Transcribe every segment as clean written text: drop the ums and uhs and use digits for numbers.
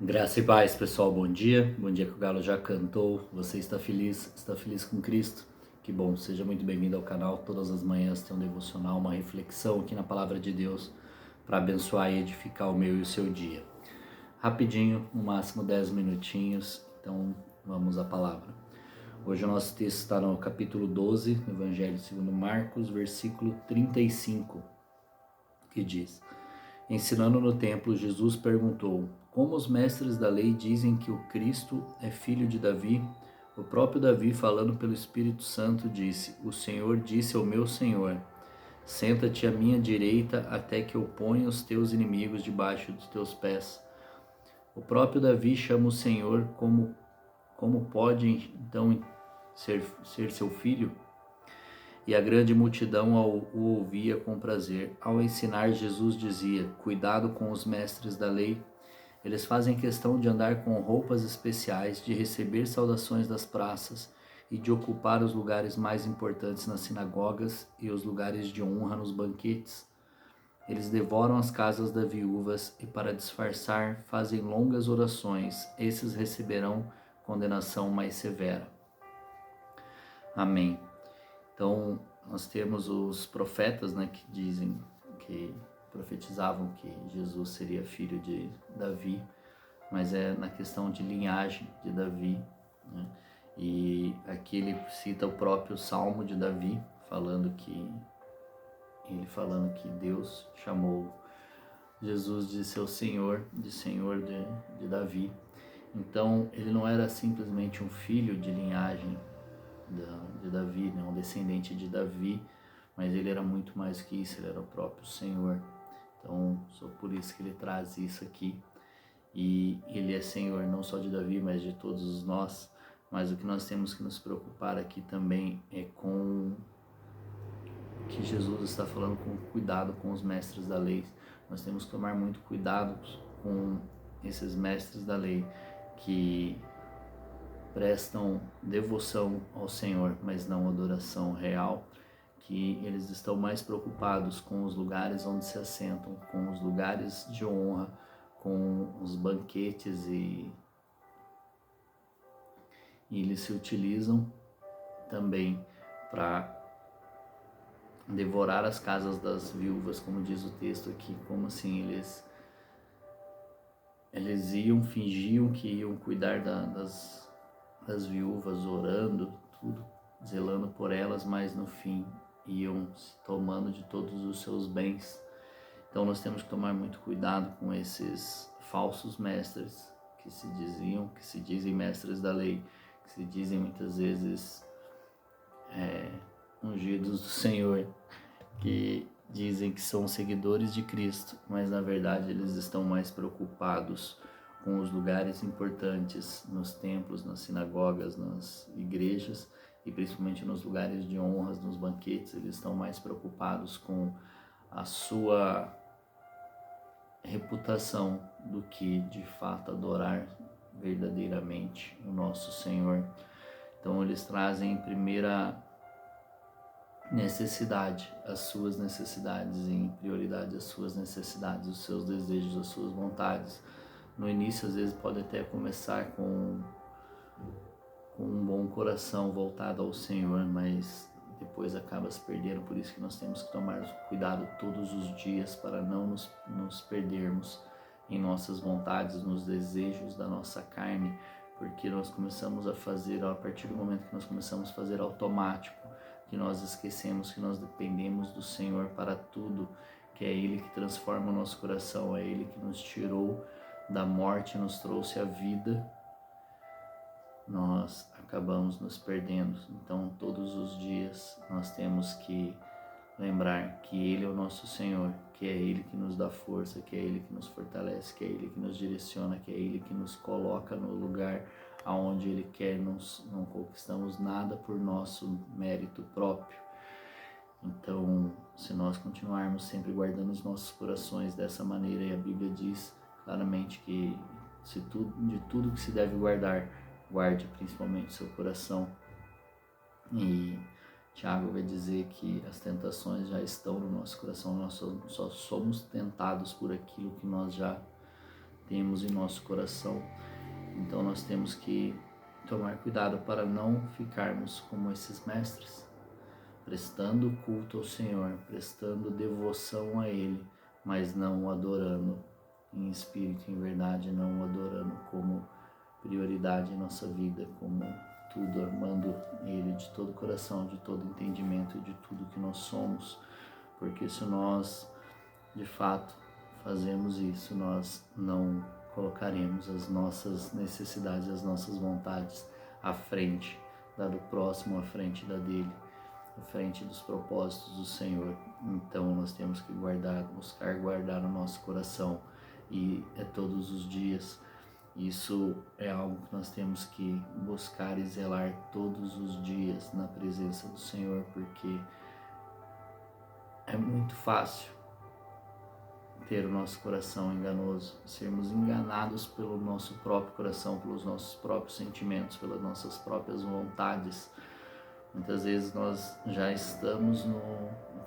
Graça e paz, pessoal. Bom dia. Bom dia que o Galo já cantou. Você está feliz? Está feliz com Cristo? Que bom. Seja muito bem-vindo ao canal. Todas as manhãs tem um devocional, uma reflexão aqui na Palavra de Deus para abençoar e edificar o meu e o seu dia. Rapidinho, no máximo 10 minutinhos. Então, vamos à palavra. Hoje o nosso texto está no capítulo 12, do Evangelho segundo Marcos, versículo 35, que diz: Ensinando no templo, Jesus perguntou: Como os mestres da lei dizem que o Cristo é filho de Davi? O próprio Davi, falando pelo Espírito Santo, disse: O Senhor disse ao meu Senhor: Senta-te à minha direita até que eu ponha os teus inimigos debaixo dos teus pés. O próprio Davi chama o Senhor como pode então ser seu filho? E a grande multidão o ouvia com prazer. Ao ensinar, Jesus dizia: Cuidado com os mestres da lei. Eles fazem questão de andar com roupas especiais, de receber saudações das praças e de ocupar os lugares mais importantes nas sinagogas e os lugares de honra nos banquetes. Eles devoram as casas das viúvas e, para disfarçar, fazem longas orações. Esses receberão condenação mais severa. Amém. Então, nós temos os profetas, que dizem, que profetizavam que Jesus seria filho de Davi, mas é na questão de linhagem de Davi, né? E aqui ele cita o próprio Salmo de Davi, falando que Deus chamou Jesus de seu Senhor, de Davi. Então, ele não era simplesmente um filho de linhagem de Davi, um descendente de Davi, mas ele era muito mais que isso, ele era o próprio Senhor. Então, só por isso que ele traz isso aqui. E ele é Senhor não só de Davi, mas de todos nós. Mas o que nós temos que nos preocupar aqui também é com que Jesus está falando, com cuidado com os mestres da lei. Nós temos que tomar muito cuidado com esses mestres da lei que prestam devoção ao Senhor, mas não adoração real, que eles estão mais preocupados com os lugares onde se assentam, com os lugares de honra, com os banquetes e eles se utilizam também para devorar as casas das viúvas, como diz o texto aqui. Como assim? Eles fingiam que iam cuidar das viúvas, orando, tudo, zelando por elas, mas no fim iam tomando de todos os seus bens. Então nós temos que tomar muito cuidado com esses falsos mestres que se dizem mestres da lei, que se dizem muitas vezes ungidos do Senhor, que dizem que são seguidores de Cristo, mas na verdade eles estão mais preocupados com os lugares importantes nos templos, nas sinagogas, nas igrejas e principalmente nos lugares de honras, nos banquetes. Eles estão mais preocupados com a sua reputação do que de fato adorar verdadeiramente o nosso Senhor. Então eles trazem em primeira necessidade as suas necessidades, em prioridade as suas necessidades, os seus desejos, as suas vontades. No início, às vezes, pode até começar com um bom coração voltado ao Senhor, mas depois acaba se perdendo. Por isso que nós temos que tomar cuidado todos os dias para não nos perdermos em nossas vontades, nos desejos da nossa carne, porque nós começamos a fazer, a partir do momento que nós começamos a fazer automático, que nós esquecemos que nós dependemos do Senhor para tudo, que é Ele que transforma o nosso coração, é Ele que nos tirou da morte, nos trouxe a vida, nós acabamos nos perdendo. Então todos os dias nós temos que lembrar que Ele é o nosso Senhor, que é Ele que nos dá força, que é Ele que nos fortalece, que é Ele que nos direciona, que é Ele que nos coloca no lugar aonde Ele quer. Não conquistamos nada por nosso mérito próprio. Então, se nós continuarmos sempre guardando os nossos corações dessa maneira, e a Bíblia diz claramente que de tudo que se deve guardar, guarde principalmente o seu coração. E Tiago vai dizer que as tentações já estão no nosso coração, nós só somos tentados por aquilo que nós já temos em nosso coração. Então nós temos que tomar cuidado para não ficarmos como esses mestres, prestando culto ao Senhor, prestando devoção a Ele, mas não o adorando em espírito e em verdade, não o adorando como prioridade em nossa vida, como tudo, amando Ele de todo o coração, de todo entendimento e de tudo que nós somos, porque se nós de fato fazemos isso, nós não colocaremos as nossas necessidades, as nossas vontades à frente da do próximo, à frente da dele, à frente dos propósitos do Senhor. Então nós temos que buscar guardar no nosso coração, e é todos os dias. Isso é algo que nós temos que buscar e zelar todos os dias na presença do Senhor, porque é muito fácil ter o nosso coração enganoso, sermos enganados pelo nosso próprio coração, pelos nossos próprios sentimentos, pelas nossas próprias vontades. Muitas vezes nós já estamos no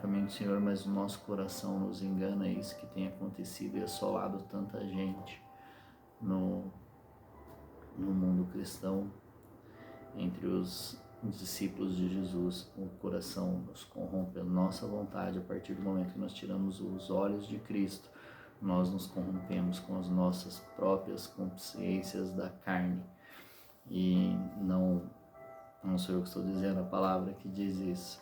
caminho do Senhor, mas o nosso coração nos engana. É isso que tem acontecido e assolado tanta gente no mundo cristão, entre os discípulos de Jesus. O coração nos corrompe, a nossa vontade. A partir do momento que nós tiramos os olhos de Cristo, nós nos corrompemos com as nossas próprias consciências da carne. E não sou eu que estou dizendo, a palavra que diz isso.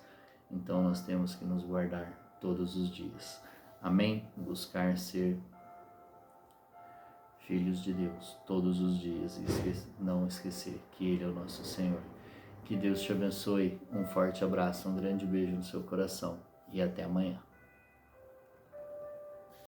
Então nós temos que nos guardar todos os dias. Amém? Buscar ser filhos de Deus todos os dias e não esquecer que Ele é o nosso Senhor. Que Deus te abençoe, um forte abraço, um grande beijo no seu coração e até amanhã.